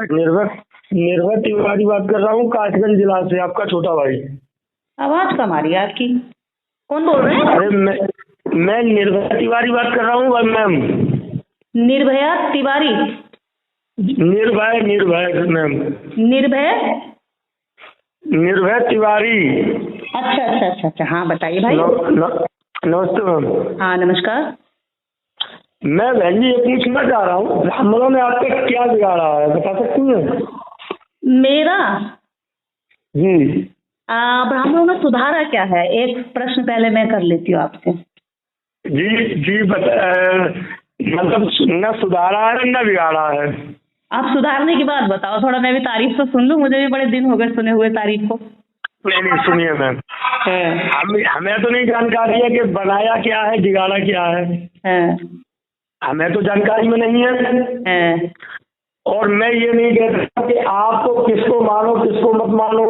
निर्भय निर्भय तिवारी बात कर रहा हूँ, कासगंज जिला से, आपका छोटा भाई। आवाज कम आ रही है आपकी, कौन बोल रहे हैं? अरे मैं निर्भय तिवारी बात कर रहा हूँ मैम। निर्भया तिवारी? निर्भय निर्भय मैम। निर्भय निर्भय तिवारी। अच्छा अच्छा अच्छा अच्छा, हाँ बताइए भाई। नमस्ते मैम। हाँ नमस्कार। मैं बहन जी ये पूछना चाह रहा हूँ, ब्राह्मणों ने आपका क्या बिगाड़ा है, बता सकती हैं? मेरा जी ब्राह्मणों में सुधारा क्या है, एक प्रश्न पहले मैं कर लेती हूँ आपसे। जी जी मतलब न सुधारा है न बिगाड़ा है। आप सुधारने की बात बताओ, थोड़ा मैं भी तारीफ तो सुन लूँ, मुझे भी बड़े दिन हो गए सुने हुए तारीफ को। नहीं सुनिए मैम, हमें तो नहीं जानकारी है कि बनाया क्या है बिगाड़ा क्या है। हमें तो जानकारी में नहीं है। और मैं ये नहीं कहता कि आप तो किसको मानो किसको मत मानो।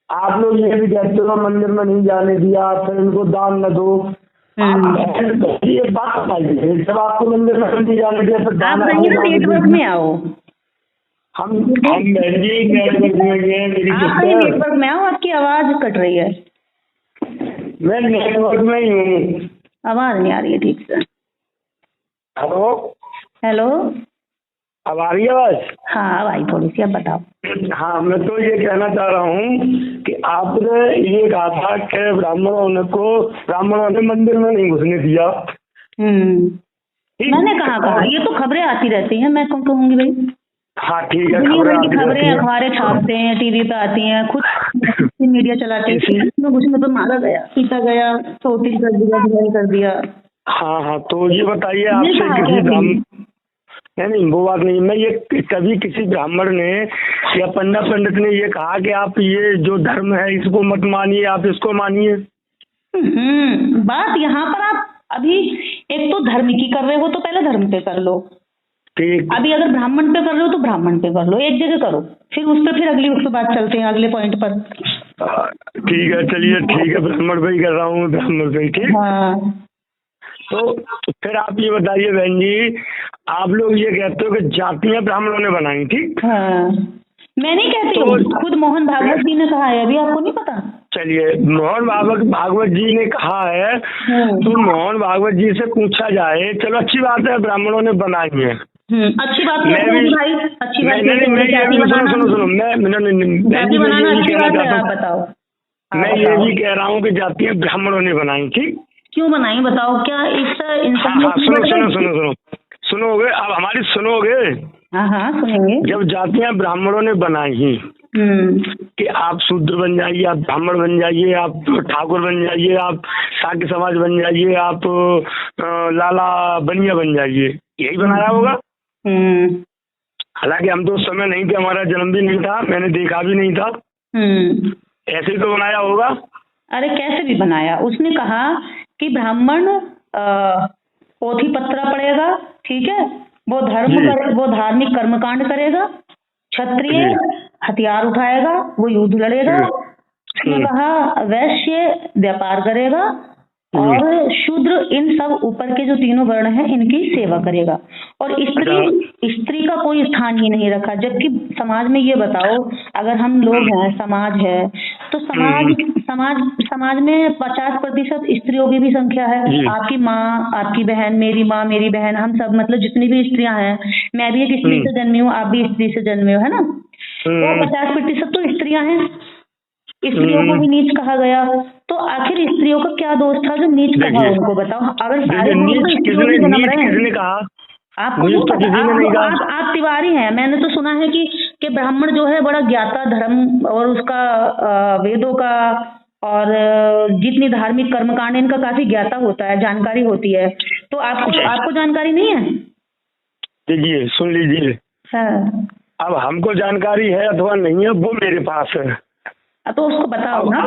आप लोग ये भी कहते हो मंदिर में नहीं जाने दिया, फिर इनको दान न दो। ये बात बताइए, जब आपको मंदिर में नहीं जाने दिया तो दान नेटवर्क में आओ। हम नेटवर्क में गए, नेटवर्क में आओ, आपकी आवाज कट रही है। मैं नेटवर्क में ही हूँ, आवाज नहीं आ रही है ठीक से। हेलो हेलो, अब आ रही है आवाज? हाँ अब आई थोड़ी सी, अब बताओ। हाँ मैं तो ये कहना चाह रहा हूँ कि आपने ये कहा था कि ब्राह्मणों ने मंदिर में नहीं घुसने दिया। मैंने कहा ये तो खबरें आती रहती हैं, मैं कौन कहूँगी भाई। हाँ ठीक है, खबरें अखबारें छापते हैं, टीवी पे आती हैं, खुद मीडिया चलाते हैं, घुसने पर मारा गया, पीटा गया, चोटिल कर दिया, घायल कर दिया। हाँ तो ये बताइए आपसे किसी नहीं वो बात नहीं, मैं ये कभी किसी ब्राह्मण ने या पंडित ने ये कहा कि आप ये जो धर्म है इसको मत मानिए, आप इसको मानिए? बात यहाँ पर आप अभी एक तो धर्म की कर रहे हो तो पहले धर्म पे कर लो, ठीक। अभी अगर ब्राह्मण पे कर रहे हो तो ब्राह्मण पे कर लो, एक जगह करो, फिर उस पर फिर अगली उस पर बात चलते हैं अगले पॉइंट पर। ठीक है चलिए, ठीक है ब्राह्मण पे ही कर रहा हूँ, ब्राह्मण पे ही। ठीक। हाँ तो फिर आप ये बताइए बहन जी, आप लोग ये कहते हो कि जातियां ब्राह्मणों ने बनाई, ठीक? हाँ मैं नहीं कहती हूँ, खुद मोहन भागवत जी ने कहा है, अभी आपको नहीं पता? चलिए मोहन भागवत जी ने कहा है तो मोहन भागवत जी से पूछा जाए, चलो अच्छी बात है ब्राह्मणों ने बनाई है। अच्छी बात है भाई, अच्छी बात है। सुनो मैं ये भी कह रहा हूँ कि जातियां ब्राह्मणों ने बनाई, ठीक? क्यों बनाई बताओ, क्या सुनो सुनोगे, अब हमारी सुनोगे? हाँ सुनेंगे। जब जातियां ब्राह्मणों ने बनाई कि आप शूद्र बन जाइए, आप ब्राह्मण बन जाइए, आप ठाकुर बन जाइए, आप शाक्य समाज बन जाइए, आप लाला बनिया बन जाइए, यही बनाया होगा। हालांकि हम तो उस समय नहीं थे, हमारा जन्म भी नहीं था, मैंने देखा भी नहीं था। ऐसे ही तो बनाया होगा। अरे कैसे भी बनाया, उसने कहा कि ब्राह्मण पोथी पत्रा पढ़ेगा, ठीक है, वो धार्मिक कर्मकांड करेगा, क्षत्रिय हथियार उठाएगा, वो युद्ध लड़ेगा, उसने कहा वैश्य व्यापार करेगा, और शूद्र इन सब ऊपर के जो तीनों वर्ण हैं इनकी सेवा करेगा, और स्त्री का कोई स्थान ही नहीं रखा। जबकि समाज में ये बताओ, अगर हम लोग हैं, समाज है, तो समाज में 50% स्त्रियों की भी संख्या है। आपकी माँ, आपकी बहन, मेरी माँ, मेरी बहन, हम सब मतलब जितनी भी स्त्रियां हैं, मैं भी एक स्त्री से जन्मी हूँ, आप भी स्त्री से जन्मे हो, है ना? तो 50% तो स्त्रियां हैं, स्त्रियों को भी नीच कहा गया, तो आखिर स्त्रियों का क्या दोष था जो नीच कहा, उनको बताओ। अगर सारे किसने कहा? आपको आप तिवारी हैं, मैंने तो सुना है कि ब्राह्मण जो है बड़ा ज्ञाता धर्म और उसका वेदों का और जितनी धार्मिक कर्मकांड इनका काफी ज्ञाता होता है, जानकारी होती है, तो आपको जानकारी नहीं है? देखिए सुन लीजिए, अब हमको जानकारी है अथवा नहीं है वो मेरे पास है, तो उसको बताओ ना।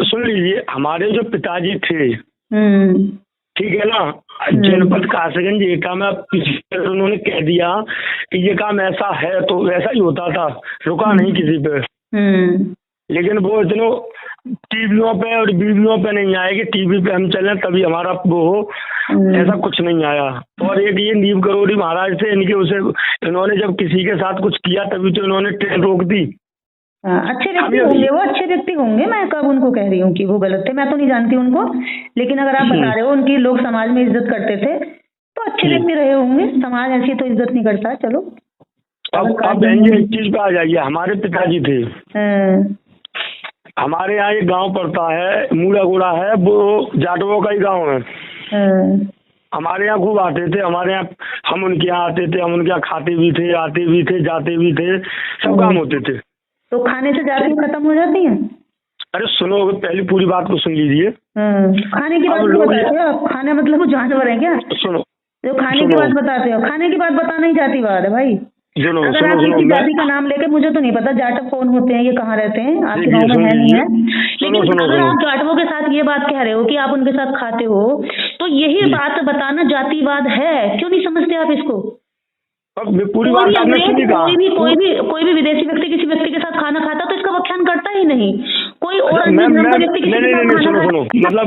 सुन लीजिए, हमारे जो पिताजी थे, ठीक है ना, जनपद कासगंज एटा में उन्होंने कह दिया कि ये काम ऐसा है तो वैसा ही होता था, रुका नहीं किसी पे। लेकिन वो इतने टीवियों पे और बीवियों पे नहीं आएगी, टीवी पे हम चले तभी हमारा वो हो, ऐसा कुछ नहीं आया। और एक ये नीम करोड़ी महाराज थे, इनके उसे इन्होंने जब किसी के साथ कुछ किया तभी तो इन्होंने ट्रेन रोक दी। अच्छे व्यक्ति होंगे, वो अच्छे व्यक्ति होंगे, मैं कब उनको कह रही हूँ कि वो गलत थे, मैं तो नहीं जानती उनको, लेकिन अगर आप बता रहे हो उनकी लोग समाज में इज्जत करते थे तो अच्छे व्यक्ति रहे होंगे। समाज ऐसी तो इज्जत नहीं करता। चलो अब बहन जी एक चीज पे आ जाइए, हमारे पिताजी थे, हमारे यहाँ एक गांव पड़ता है मूड़ागुड़ा है, वो जाटवों का ही गांव है। हमारे यहाँ खूब आते थे, हमारे यहाँ हम उनके यहाँ आते थे, हम उनके यहाँ खाते भी थे, आते भी थे, जाते भी थे, सब काम होते थे। तो खाने से जाती खत्म हो जाती है? अरे सुनो, पहले पूरी बात को सुन लीजिए। खाने की बात बताते हो आप? खाने मतलब वो जानवर है क्या? सुनो, जो खाने की बात बताते हो, खाने की बात बताना ही जाती बात है भाई। सुनो अगर सुनो आप सुनो, किसी जाति का नाम लेके, मुझे तो नहीं पता जाटव कौन होते हैं, ये कहाँ रहते हैं, आपके गाँव में है नहीं है, लेकिन अगर आप जाटवों के साथ ये बात कह रहे हो कि आप उनके साथ खाते हो, तो यही बात बताना जातिवाद है। क्यों नहीं समझते आप इसको? पूरी बात आपने सुनी कहा? कोई भी विदेशी व्यक्ति किसी व्यक्ति के साथ खाना खाता तो इसका व्याख्यान करता ही नहीं। कोई और व्यक्ति सुनो, मतलब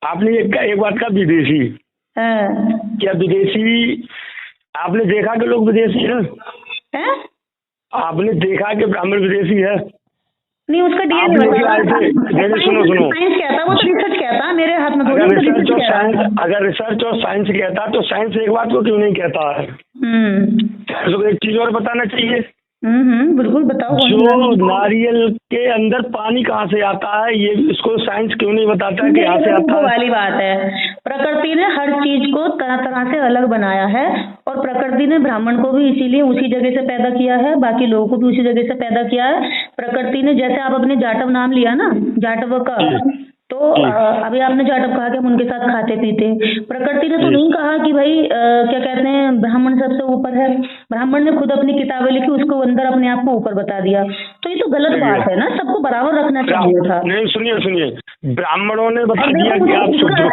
आपने एक बात का विदेशी, क्या विदेशी आपने देखा कि लोग विदेशी है? आपने देखा कि ब्राह्मण विदेशी है? नहीं, उसका सुनो साइंस कहता, वो तो रिसर्च कहता, मेरे हाथ में अगर रिसर्च और साइंस कहता तो साइंस एक बात को क्यों नहीं कहता है? तो एक चीज और बताना चाहिए। बिल्कुल बताओ। जो नारियल के अंदर पानी कहाँ से आता है, ये इसको साइंस क्यों नहीं बताता है कि यहाँ से आता है? वाली बात है, प्रकृति ने हर चीज को तरह तरह से अलग बनाया है, और प्रकृति ने ब्राह्मण को भी इसीलिए उसी जगह से पैदा किया है, बाकी लोगों को भी उसी जगह से पैदा किया है। प्रकृति ने, जैसे आप अपने जाटव नाम लिया ना, जाटव का, तो अभी आपने जाटव कहा कि हम उनके साथ खाते पीते, प्रकृति ने तो नहीं कहा कि भाई क्या कहते हैं ब्राह्मण सबसे ऊपर है। ब्राह्मण ने खुद अपनी किताबें लिखी, उसको अंदर अपने आप को ऊपर बता दिया, तो ये तो गलत बात है ना, सबको बराबर रखना चाहिए था। नहीं सुनिए, ब्राह्मण ने बता दिया कि आप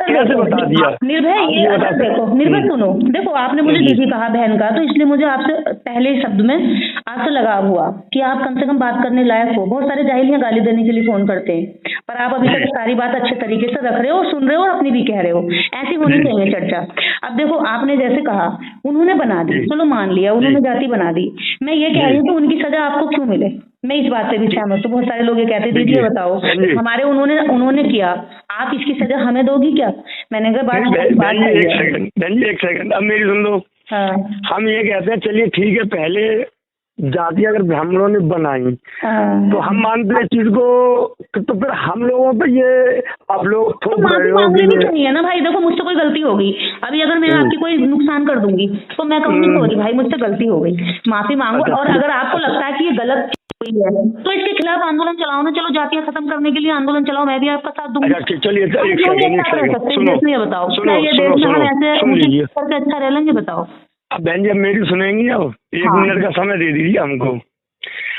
कैसे बता दिया? निर्भय, ये देखो निर्भय सुनो, देखो आपने मुझे दीदी कहा बहन का, तो इसलिए मुझे आपसे पहले ही शब्द में आपसे लगाव हुआ कि आप कम से कम बात करने लायक हो। बहुत सारे जाहिल गाली देने के लिए फोन करते हैं, पर आप अभी तक सारी बात अच्छे तरीके से रख रहे हो, सुन रहे हो और अपनी भी कह रहे हो, ऐसी होनी चाहिए चर्चा। अब देखो आपने जैसे कहा उन्होंने बना दी, चलो मान लिया उन्होंने जाति बना दी, मैं ये कह रही हूँ कि उनकी सजा आपको क्यों मिले? मैं इस बात से भी सहमत हूँ। बहुत सारे लोग ये कहते हैं दीदी ये बताओ हमारे उन्होंने किया, आप इसकी सजा हमें दोगी क्या? मैंने कहा एक सेकंड अब मेरी सुन लो। हम ये कहते हैं चलिए ठीक है, पहले जाति अगर ब्राह्मणों ने बनाई तो हम मानते हैं चीज को, तो फिर हम लोगों पे ये आप लोग थोप रहे हो भी नहीं है ना भाई। देखो मुझसे कोई गलती हो गई, अभी अगर मैं आपकी कोई नुकसान कर दूंगी तो मैं कहूँगी सॉरी भाई मुझसे गलती हो गई, माफी मांगो। और अगर आपको लगता है कि ये गलत हुई है तो इसके खिलाफ आंदोलन चलाओ ना, चलो जातियां खत्म करने के लिए आंदोलन चलाओ, मैं भी आपका साथ दूंगी। चलिए बताओ क्या ये देश में हम ऐसे करके अच्छा रह लेंगे? बताओ। अब बहन जी अब मेरी सुनेंगी, अब 1 मिनट का समय दे दीजिए हमको।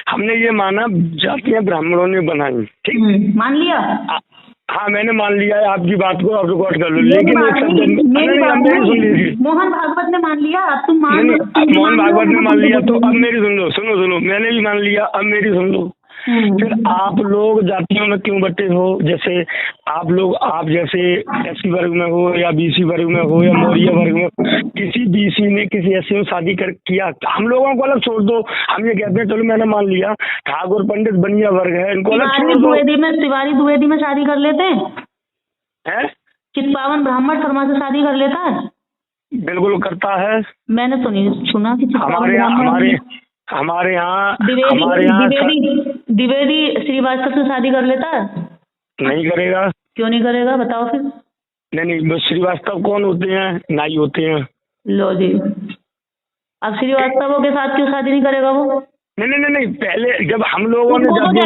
हमने ये माना जातियां ब्राह्मणों ने बनाई, ठीक मान लिया। हाँ मैंने मान लिया है आपकी बात को, आप रिकॉर्ड कर लो, लेकिन एक शब्द सुन लीजिए। मोहन भागवत ने मान लिया, अब तुम मान लो। मोहन भागवत ने मान लिया तो अब मेरी सुन लो, सुनो मैंने भी मान लिया, अब मेरी सुन लो। फिर आप लोग जातियों में क्यों बटे हो? जैसे आप जैसे एससी वर्ग में हो या बीसी वर्ग में हो या मौर्य वर्ग में, किसी बीसी ने किसी एससी में शादी किया, हम लोगों को अलग छोड़ दो। हम ये कहते हैं चलो मैंने मान लिया ठाकुर पंडित बनिया वर्ग है, इनको अलग छोड़ दो। तिवारी द्विवेदी में शादी कर लेते हैं, चित्पावन ब्राह्मण शर्मा से शादी कर लेता है? बिल्कुल करता है। मैंने तो नहीं सुना कि हमारे यहाँ द्विवेदी श्रीवास्तव से शादी कर लेता है? नहीं करेगा। क्यों नहीं करेगा बताओ फिर? नहीं श्रीवास्तव कौन होते हैं? नाई होते हैं। लो जी, अब श्रीवास्तव के साथ क्यों शादी नहीं करेगा वो? नहीं पहले जब हम लोगों ने कहते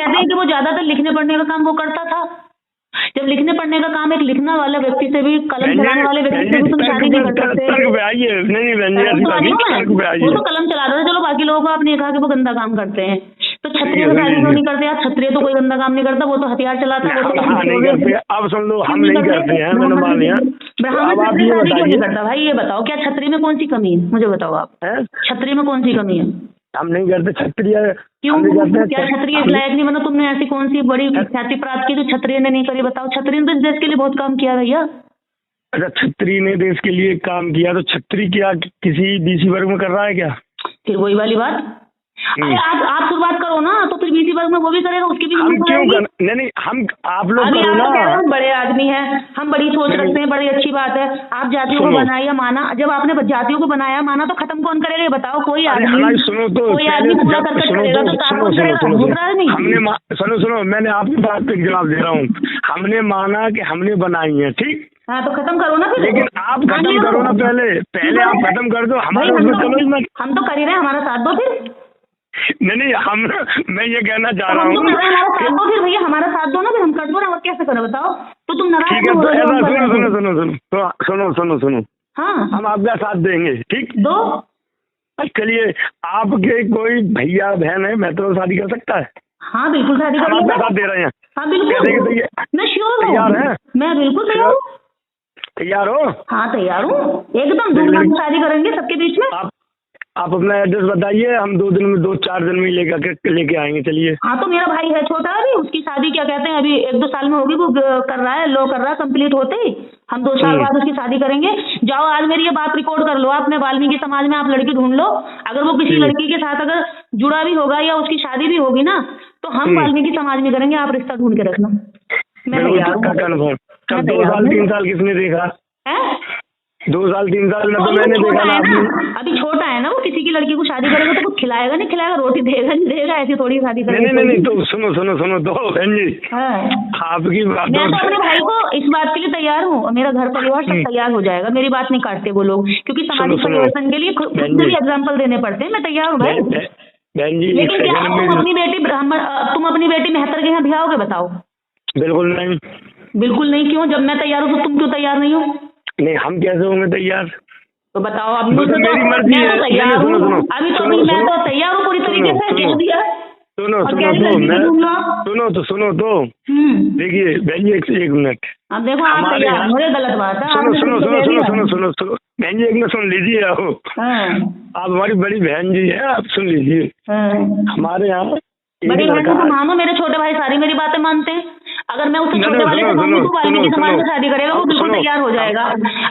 हैं कि वो ज्यादातर लिखने पढ़ने का काम वो करता था। जब लिखने पढ़ने का काम एक लिखना वाला व्यक्ति से भी, कलम चलाने वाले व्यक्ति से भी तुम शादी नहीं कर सकते। वो तो कलम चला रहा था, चलो बाकी लोगों को आपने कहा कि वो गंदा काम करते हैं, तो क्षत्रिय से शादी क्यों नहीं करते? यार क्षत्रिय तो कोई गंदा काम नहीं करता, वो तो हथियार चलाता है, वो तो अब सुन लो हम नहीं करते हैं, मैंने मान लिया। ब्राह्मण क्षत्रिय शादी क्यों नहीं करता भाई? ये बताओ क्या क्षत्रिय में कौन सी कमी है? मुझे बताओ आप, क्षत्रिय में कौन सी कमी है? हम नहीं करते क्षत्रिय। क्यों? क्या क्षत्रिय इस लायक नहीं बना? तुमने ऐसी कौन सी बड़ी ख्याति प्राप्त की जो क्षत्रिय ने नहीं करी? बताओ। क्षत्रिय ने तो इस देश के लिए बहुत काम किया भैया। अच्छा, क्षत्रिय ने देश के लिए काम किया तो क्षत्रिय क्या किसी बीसी वर्ग में कर रहा है क्या? फिर वही वाली बात। अरे आप शुरुआत करो ना, तो फिर बीसी वर्ग में वो भी करेगा, उसकी भी हम क्यों कर? नहीं हम आप लोग अभी करो आप ना। कह रहे हो बड़े आदमी हैं, हम बड़ी सोच रखते हैं, बड़ी अच्छी बात है। आप जातियों को बनाया माना, जब आपने जातियों को बनाया माना तो खत्म कौन करेगा? बताओ। कोई आदमी सुनो तो कोई आदमी पूरा करके करेगा तो कौन करेगा? दूसरा आदमी। हमने सुनो, मैंने आपकी बात पे जवाब दे रहा हूँ। हमने माना कि हमने बनाई है, ठीक। हाँ तो खत्म करो ना फिर। लेकिन आप खत्म करो ना, पहले आप खत्म कर दो। हमारे हम तो कर ही रहे हैं, हमारा साथ दो फिर। नहीं मैं ये कहना चाह रहा हूँ हमारा साथ दो फिर भैया, हमारा साथ दो ना फिर, हम कर दो ना। और कैसे करो बताओ? तो तुम नाराज ठीक है, तो ऐसा सुनो। हाँ हम आपका साथ देंगे, ठीक। दो। चलिए, आपके कोई भैया बहन है, मैं तो शादी कर सकता है? हाँ बिल्कुल शादी कर आपका साथ दे रहे हैं। हाँ बिल्कुल, मैं श्योर हूँ। तैयार है? मैं बिल्कुल तैयार हूँ। तैयार हो? हाँ तैयार हूँ, एकदम धूमधाम से शादी करेंगे सबके बीच में। आप अपना एड्रेस बताइए, हम 2-4 दिन में लेके आएंगे। चलिए। हाँ तो मेरा भाई है छोटा, अभी उसकी शादी क्या कहते हैं, अभी 1-2 साल में होगी। वो कर रहा है, लो कर रहा है, कंप्लीट होते ही हम 2 साल बाद उसकी शादी करेंगे। जाओ आज मेरी ये बात रिकॉर्ड कर लो, अपने वाल्मीकि समाज में आप लड़की ढूंढ लो। अगर वो किसी लड़की के साथ अगर जुड़ा भी होगा या उसकी शादी भी होगी ना, तो हम वाल्मीकि समाज में करेंगे। आप रिश्ता ढूंढ के रखना। मैं तैयार हूँ। 2 साल 3 साल किसने देखा है? 2 साल 3 साल में तो मैंने देखा ना। अभी छोटा है ना वो, किसी की लड़की को शादी करेगा तो कुछ खिलाएगा नहीं खिलाएगा, रोटी देगा नहीं देगा, ऐसी थोड़ी शादी करेगा। नहीं तो सुनो तो बहन जी, आपकी बात मैं तो अपने भाई को इस बात के लिए तैयार हूँ, और मेरा घर परिवार सब तैयार हो जाएगा। मेरी बात नहीं काटते वो लोग, क्योंकि सामाजिक परिवर्तन के लिए खुद से भी एग्जाम्पल देने पड़ते हैं। मैं तैयार हूँ भाई। बहन जी, लेकिन क्या तुम अपनी बेटी मेहतर के यहाँ भी आओगे? बताओ। बिल्कुल नहीं। बिल्कुल नहीं क्यों? जब मैं तैयार हूँ तो तुम क्यों तैयार नहीं हो? नहीं, हम कैसे होंगे तैयार? तो बताओ। अब मुझे मेरी मर्जी है। तैयार हूँ अभी तो, मैं तो तैयार हूँ पूरी तरीके से। कह दिया। सुनो तो देखिए बहन जी, एक मिनट। अब देखो आप तैयार हो, गलत बात है। सुनो बहन जी, एक मिनट सुन लीजिए। आप हमारी बड़ी बहन जी है, आप सुन लीजिए। हमारे यहाँ बड़ी बहन तो मानो, मेरे छोटे भाई सारी मेरी बातें मानते हैं। अगर मैं उससे छोटे वाले से कहूँ तो वाल्मीकि समाज में शादी करेगा, वो बिल्कुल तैयार हो जाएगा।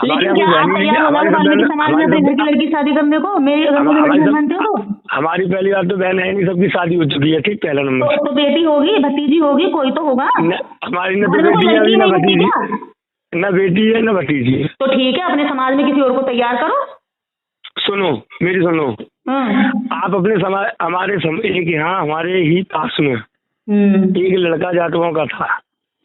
लेकिन क्या आप तैयार हो जाओगे वाल्मीकि समाज में अपने घर की लड़की शादी करने को? मेरी अगर मुझे लड़की मानते हो तो? हमारी पहली बात तो बहन है नहीं, सबकी शादी हो चुकी है, ठीक। पहला नंबर तो बेटी होगी, भतीजी होगी, कोई तो होगा। हमारी न तो बेटी है न भतीजी, न बेटी है न भतीजी। तो ठीक है, अपने समाज में किसी और को तैयार करो। सुनो मेरी सुनो, आप अपने समाज एक यहाँ हमारे ही पास में एक लड़का जाटों का था।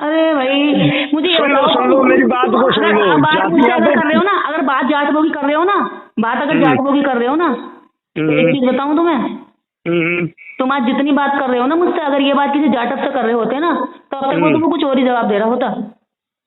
अरे भाई मुझे सुन लो मेरी बात को, सुन लो। अगर कर रहे हो ना, अगर बात जाटों की कर रहे हो ना, बात अगर जाटों की कर रहे हो ना, तो एक चीज बताऊं तुम्हें, तुम आज जितनी बात कर रहे हो ना मुझसे, अगर ये बात किसी जाटव से कर रहे होते ना, तो अब तक वो तुमको कुछ और ही जवाब दे रहा होता।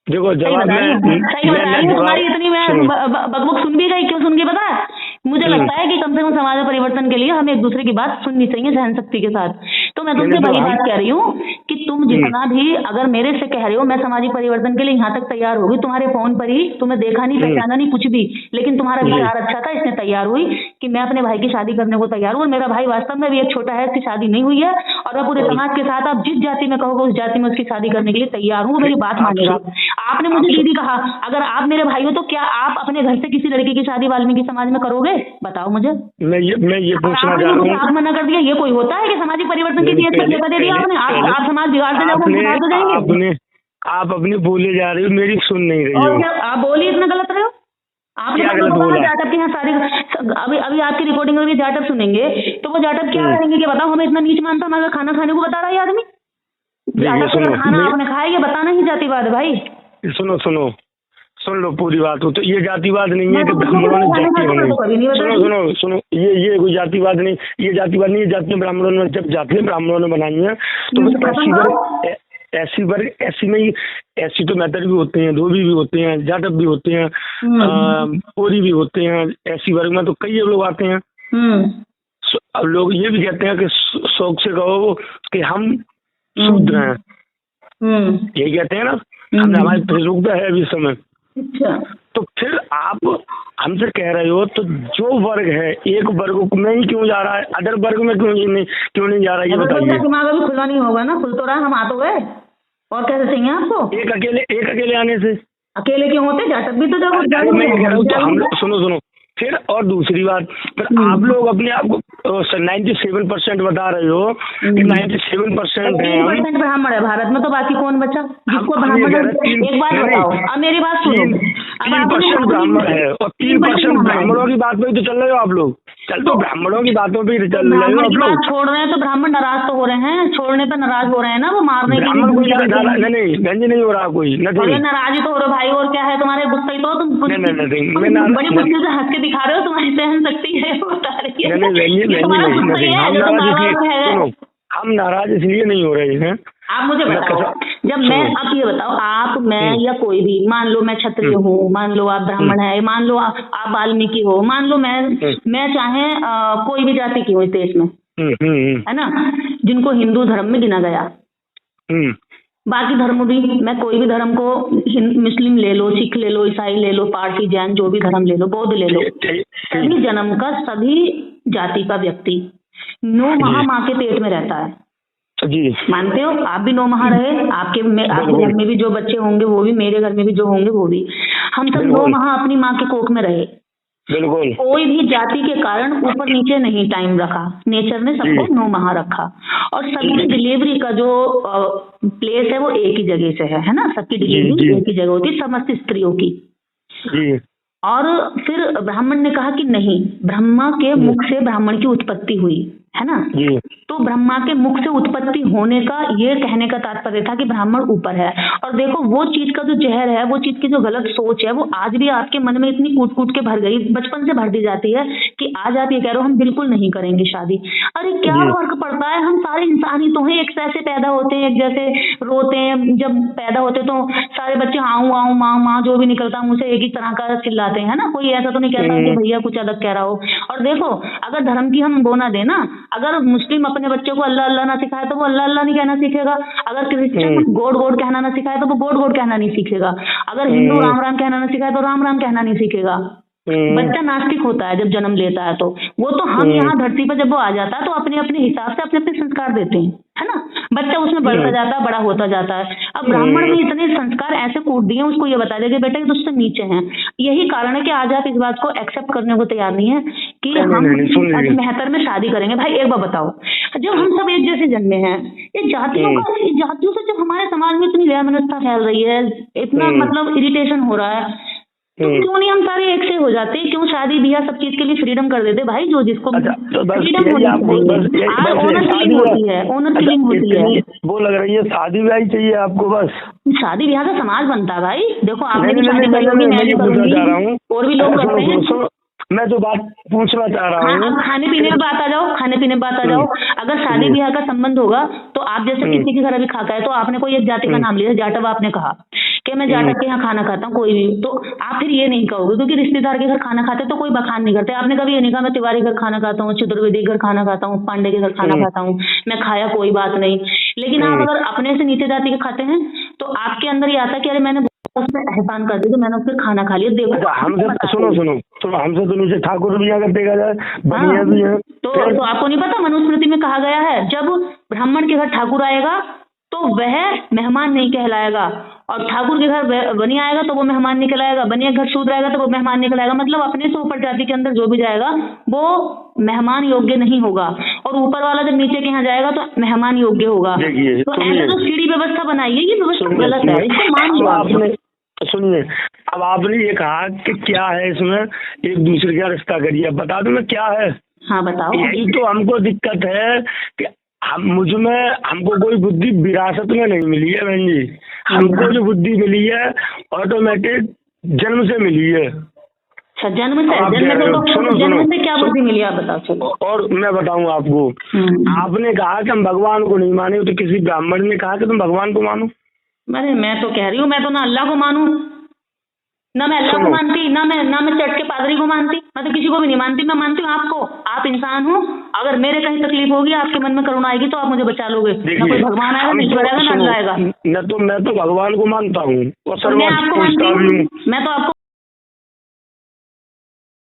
देखो जवाब सही बता रही हूँ। तुम्हारी इतनी मैं बकबक सुन भी गई, क्यों सुन गई पता है? मुझे लगता है कि कम से कम समाज में परिवर्तन के लिए हमें एक दूसरे की बात सुननी चाहिए सहन शक्ति के साथ। तो मैं तुमसे वही बात कह रही हूँ कि तुम जितना भी अगर मेरे से कह रहे हो मैं सामाजिक परिवर्तन के लिए यहाँ तक तैयार होगी, तुम्हारे फोन पर ही, तुम्हें देखा नहीं पहचाना नहीं कुछ भी, लेकिन तुम्हारा विचार अच्छा था, इसने तैयार हुई कि मैं अपने भाई की शादी करने को तैयार हूँ। और मेरा भाई वास्तव में भी एक छोटा है, इसकी शादी नहीं हुई है, और मैं पूरे समाज के साथ आप जिस जाति में कहोगे उस जाति में उसकी शादी करने के लिए तैयार हूँ। मेरी बात मानेगा। आपने मुझे दीदी कहा, अगर आप मेरे भाई हो तो क्या आप अपने घर से किसी लड़की की शादी वाल्मीकि समाज में करोगे? बताओ मुझे। मैं ये पूछना चाह रहा हूँ। आप मना कर दिया, ये कोई होता है कि सामाजिक परिवर्तन की नियत पर दे दिया आपने? आप समाज बिगाड़ते जाओगे। आप अपनी बोले जा रही हो, मेरी सुन नहीं रही हो। आप बोलिए, इतना गलत रहे हो आपने। जाटव के यहाँ सारी अभी आपकी रिकॉर्डिंग में जाटव सुनेंगे तो वो जाटव क्या करेंगे कि बताओ हमें इतना नीच मानता, हमारा खाना खाने को बता रहा है आदमी। जाटव का खाना आपने खाया, ये बताना ही जातिवाद है भाई। सुन लो पूरी बात हो, तो ये जातिवाद नहीं है कि ब्राह्मणों ने जाति बनाई। सुनो ये कोई जातिवाद नहीं, ये जातिवाद नहीं। ये जातियां ब्राह्मणों ने जब जातियां ब्राह्मणों ने बनाई हैं तो ऐसी वर्ग ऐसी नहीं, ऐसी तो मैतर भी होते हैं, धोबी भी होते हैं, जाटव भी होते हैं, कोरी भी होते हैं। ऐसी वर्ग में तो कई लोग आते हैं। अब लोग ये भी कहते हैं कि शौक से कहो कि हम शूद्र हैं, यही कहते हैं ना। हमारे फेसबुक पे है अभी समय। अच्छा। तो फिर हमसे कह रहे हो तो जो वर्ग है एक वर्ग में ही क्यों जा रहा है, अदर वर्ग में क्यों नहीं जा रहा है, ये बताइए। दिमाग अभी खुला नहीं होगा ना, खुल तो रहा, हम आ तो गए, और कैसे चाहिए आपको? एक अकेले आने से अकेले क्यों होते, जाटक भी तो देखो। मैं कह रहा हूँ तो हम लोग सुनो फिर, और दूसरी बात फिर आप लोग अपने आप को 97% बता रहे हो कि 97% है, 3% ब्राह्मण है भारत में, तो बाकी कौन बचा जिसको ब्राह्मण? एक बात बताओ, अब मेरी बात सुनो, 3% ब्राह्मण है और 3% ब्राह्मणों की बात पे तो चल रहे हो आप लोग, चल तो ब्राह्मणों की बातों पे चल रहे हो आप लोग। छोड़ रहे हैं तो ब्राह्मण नाराज तो हो रहे हैं, छोड़ने पे नाराज हो रहे हैं ना, वो मारने के लिए नहीं नहीं हो रहा कोई, नाराज ही तो हो रहे भाई, और क्या है तुम्हारे गुस्सा ही तो, तुम बड़ी मुश्किल से हंस के दिखा रहे हो, तुम्हारी सहन शक्ति है बता रही है। हम नाराज इसलिए नहीं हो रहे हैं। आप मुझे बताओ, जब मैं, आप ये बताओ, आप, मैं या कोई भी, मान लो मैं क्षत्रिय हूँ, मान लो आप ब्राह्मण है, मान लो आप वाल्मीकि हो, मान लो मैं चाहे कोई भी जाति की हूँ इस देश में, है ना, जिनको हिंदू धर्म में गिना गया, बाकी धर्म भी, मैं कोई भी धर्म को, मुस्लिम ले लो, सिख ले लो, ईसाई ले लो, पारसी, जैन, जो भी धर्म ले लो, बौद्ध ले लो, सभी जन्म का, सभी जाति का व्यक्ति 9 माह माँ के पेट में रहता है जी। मानते हो? आप भी 9 माह रहे, आपके घर में भी जो बच्चे होंगे वो भी, मेरे घर में भी जो होंगे वो भी, हम सब 9 माह अपनी माँ के कोख में रहे। बिल्कुल। कोई भी जाति के कारण ऊपर नीचे नहीं टाइम रखा, नेचर ने सबको 9 माह रखा, और सबकी डिलीवरी का जो प्लेस है वो एक ही जगह से है ना, सबकी डिलीवरी एक ही जगह होती है, समस्त स्त्रियों की। और फिर ब्राह्मण ने कहा कि नहीं, ब्रह्मा के मुख से ब्राह्मण की उत्पत्ति हुई, है ना, तो ब्रह्मा के मुख से उत्पत्ति होने का ये कहने का तात्पर्य था कि ब्राह्मण ऊपर है। और देखो वो चीज का जो जहर है, वो चीज की जो गलत सोच है, वो आज भी आपके मन में इतनी कूट कूट के भर गई, बचपन से भर दी जाती है कि आज आप ये कह रहे हो हम बिल्कुल नहीं करेंगे शादी। अरे क्या फर्क पड़ता है, हम सारे इंसान ही तो हैं, एक जैसे पैदा होते हैं, एक जैसे रोते हैं, जब पैदा होते तो सारे बच्चे आऊं आऊं माँ माँ जो भी निकलता मुझे एक ही तरह का चिल्लाते हैं ना, कोई ऐसा तो नहीं कहता कि भैया कुछ अलग कह रहा हो। और देखो अगर धर्म की हम वो ना देना, अगर मुस्लिम अपने बच्चे को अल्लाह अल्लाह ना सिखाए तो वो अल्लाह अल्लाह नहीं कहना सीखेगा, अगर क्रिश्चियन गॉड गॉड कहना ना सिखाए तो वो गॉड गॉड कहना नहीं सीखेगा, अगर हिंदू राम राम कहना ना सिखाए तो राम राम कहना नहीं सीखेगा। बच्चा नास्तिक होता है जब जन्म लेता है, तो वो तो हम यहाँ धरती पर जब वो आ जाता है तो अपने अपने हिसाब से अपने अपने संस्कार देते हैं, है ना, बच्चा उसमें बढ़ता जाता है, बड़ा होता जाता है। अब ब्राह्मण में इतने संस्कार ऐसे कूट दिए, उसको ये बता देगा बेटा ये तुझसे नीचे हैं। यही कारण है कि आज आप इस बात को एक्सेप्ट करने को तैयार नहीं है कि हम 73 में शादी करेंगे। भाई एक बार बताओ, जब हम सब एक जैसे जन्मे हैं, ये जातियों से जब हमारे समाज में इतनी वैमनस्यता फैल रही है, इतना मतलब इरिटेशन हो रहा है, तो क्यों नहीं हम सारे एक से हो जाते, क्यों शादी ब्याह सब चीज के लिए फ्रीडम कर देते भाई, जो जिसको फ्रीडम होनी चाहिए, ऑनर फीलिंग होती है, ऑनर फीलिंग होती है, वो लग रही है शादी ब्याह चाहिए आपको, बस शादी ब्याह का समाज बनता है भाई। देखो आपने भी शादी करी होगी, मैं भी करूंगी, और भी लोग करते हैं। मैं जो बात पूछना चाह रहा हूँ, खाने पीने की बात आ जाओ, खाने पीने की बात आ जाओ, अगर शादी ब्याह का संबंध होगा तो आप जैसे किसी के घर अभी खा है, तो आपने कोई एक जाति का नाम लिया, जाटव, आपने कहा कि मैं जाटव के यहाँ खाना खाता हूँ, कोई भी, तो आप फिर ये नहीं कहोगे क्योंकि रिश्तेदार के घर खाना खाते तो कोई बखान नहीं करते। आपने कभी ये नहीं कहा मैं तिवारी घर खाना खाता हूँ, चतुर्वेदी घर खाना खाता हूँ, पांडे के घर खाना खाता हूँ, मैं खाया कोई बात नहीं। लेकिन आप अगर अपने से नीचे जाति के खाते हैं तो आपके अंदर ये आता है कि अरे मैंने उसमें एहसान कर दिया, तो मैंने उससे खाना खा लिया। देखो हमसे सुनो हमसे तो नीचे ठाकुर भी अगर देखा जाए बनिया भी है, तो आपको नहीं पता मनुस्मृति में कहा गया है जब ब्राह्मण के घर ठाकुर आएगा तो वह मेहमान नहीं कहलाएगा, और ठाकुर के घर बनिया आएगा तो वो मेहमान नहीं कहलाएगा, बनिया घर शूद्र आएगा तो वो मेहमान नहीं कहलाएगा। मतलब अपने से ऊपर जाति के अंदर जो भी जाएगा वो मेहमान योग्य नहीं होगा, और ऊपर वाला जब नीचे के यहाँ जाएगा तो मेहमान योग्य होगा। तो ऐसे जो सीढ़ी व्यवस्था बनाई है, ये व्यवस्था गलत है, इसको मान लो आपने। सुनिए, अब आपने ये कहा कि क्या है इसमें एक दूसरे का रिश्ता करिए, बता दो मैं क्या है। हाँ बताओ। यही तो हमको दिक्कत है कि हमको कोई बुद्धि विरासत में नहीं मिली है बहन जी, हमको जो बुद्धि मिली है ऑटोमेटिक जन्म से मिली है। अच्छा जन्म से क्या बुद्धि मिली आप बताओ। चलो और मैं बताऊं आपको, आपने कहा कि हम भगवान को नहीं माने, तो किसी ब्राह्मण ने कहा कि तुम भगवान को मानो। मैं तो कह रही हूँ, मैं तो ना अल्लाह को मानूं, ना मैं अल्लाह को मानती, ना मैं चर्च के पादरी को मानती, मैं तो किसी को भी नहीं मानती। मैं मानती हूँ आपको, आप इंसान हो, अगर मेरे कहीं तकलीफ होगी, आपके मन में करुणा आएगी तो आप मुझे बचा लोगे। ना कोई भगवान आएगा, नहीं आएगा, ना अल्लाह आएगा। मैं तो भगवान को मानता हूँ और मैं आपको मानती हूँ, मैं तो आपको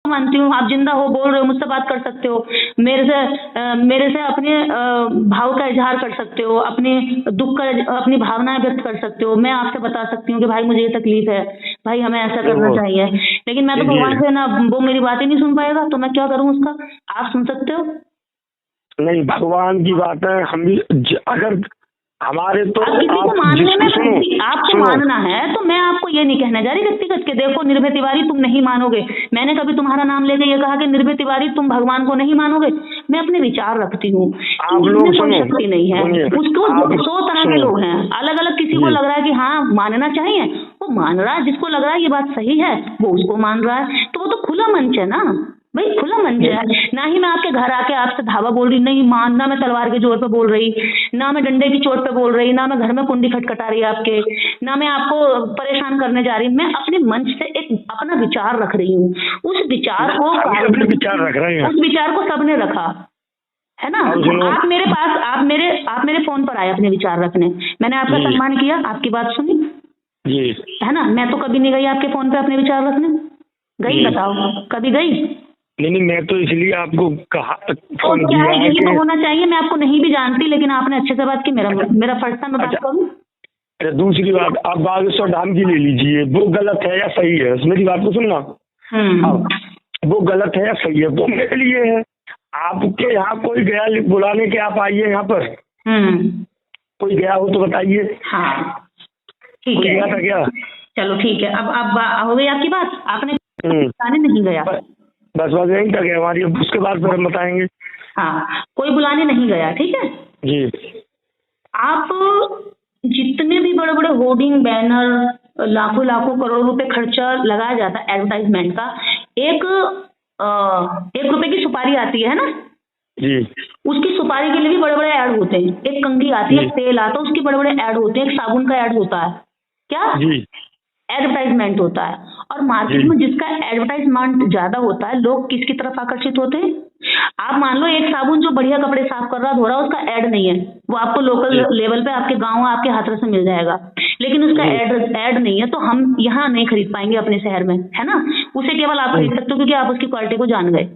मानती हूँ, आप जिंदा हो, बोल रहे हो, मुझसे बात कर सकते हो, मेरे से अपने भाव का इजहार कर सकते हो, अपने दुख का, अपनी भावनाएं व्यक्त कर सकते हो। मैं आपसे बता सकती हूँ कि भाई मुझे ये तकलीफ है, भाई हमें ऐसा करना चाहिए। लेकिन मैं तो भगवान से ना, वो मेरी बात ही नहीं सुन पाएगा, तो मैं क्या करूँ उसका? आप सुन सकते हो? नहीं, भगवान की बात है, हम भी अगर हमारे तो आप किसी को मानने में, आपको मानना है तो मैं आपको ये नहीं कहने जा रही व्यक्तिगत के देखो निर्भय तिवारी तुम नहीं मानोगे, मैंने कभी तुम्हारा नाम लेके ये कहा कि निर्भय तिवारी तुम भगवान को नहीं मानोगे। मैं अपने विचार रखती हूँ, आप लोग सुनो, शक्ति नहीं है उसको। 100 तरह के लोग हैं, अलग अलग, किसी को लग रहा है कि हाँ मानना चाहिए, वो मान रहा है, जिसको लग रहा है ये बात सही है वो उसको मान रहा है, तो वो तो खुला मंच है ना भाई, खुला मंच है। ना ही मैं आपके घर आके आपसे धावा बोल रही, नहीं मान, ना मैं तलवार के जोर पे बोल रही, ना मैं डंडे की चोट पे बोल रही, ना मैं घर में कुंडी खटखटा रही आपके, ना मैं आपको परेशान करने जा रही। मैं अपने मंच से एक अपना विचार रख रही हूँ, उस विचार को, विचार रख रहे हैं, उस विचार को सबने रखा है ना। आप मेरे पास, आप मेरे फोन पर आए अपने विचार रखने, मैंने आपका सम्मान किया, आपकी बात सुनी जी, है ना। मैं तो कभी नहीं गई आपके फोन पे अपने विचार रखने, गई? बताओ कभी गई? नहीं, मैं तो इसलिए आपको कहा फोन तो किया यही तो होना चाहिए। मैं आपको नहीं भी जानती, लेकिन आपने अच्छे से बात की, मेरा फर्ज था मैं बात करूं। अच्छा, दूसरी बात, आप बागेश्वर धाम की ले लीजिए, वो गलत है या सही है? मेरी बात को सुनना, वो गलत है या सही है, वो मेरे लिए है। आपके यहाँ कोई गया बुलाने के, आप आइए यहाँ पर, कोई गया हो तो बताइए। हाँ ठीक है, गया था क्या? चलो ठीक है, अब हो गई आपकी बात, आपने बुलाने नहीं गया, बस यही तक है हमारी, उसके बाद फिर हम बताएंगे। हाँ, कोई बुलाने नहीं गया, ठीक है जी। आप जितने भी बड़े बड़े होर्डिंग, बैनर, लाखों लाखों करोड़ों रुपए खर्चा लगाया जाता है एडवर्टाइजमेंट का, एक रुपए की सुपारी आती है ना जी, उसकी सुपारी के लिए भी बड़े बड़े ऐड होते हैं। एक कंघी आती है, तेल आता है, उसके बड़े बड़े ऐड होते हैं, एक साबुन का ऐड होता है, क्या जी, एडवर्टाइजमेंट होता है। और मार्केट में जिसका एडवर्टाइजमेंट ज्यादा होता है, लोग किसकी तरफ आकर्षित होते हैं? आप मान लो एक साबुन जो बढ़िया कपड़े साफ कर रहा, धो रहा, उसका ऐड नहीं है, वो आपको लोकल लेवल पे आपके गांव, आपके हाथों से मिल जाएगा, लेकिन उसका ऐड नहीं है, तो हम यहाँ नहीं खरीद पाएंगे अपने शहर में, है ना। उसे केवल आप खरीद सकते हो क्योंकि आप उसकी क्वालिटी को जान गए,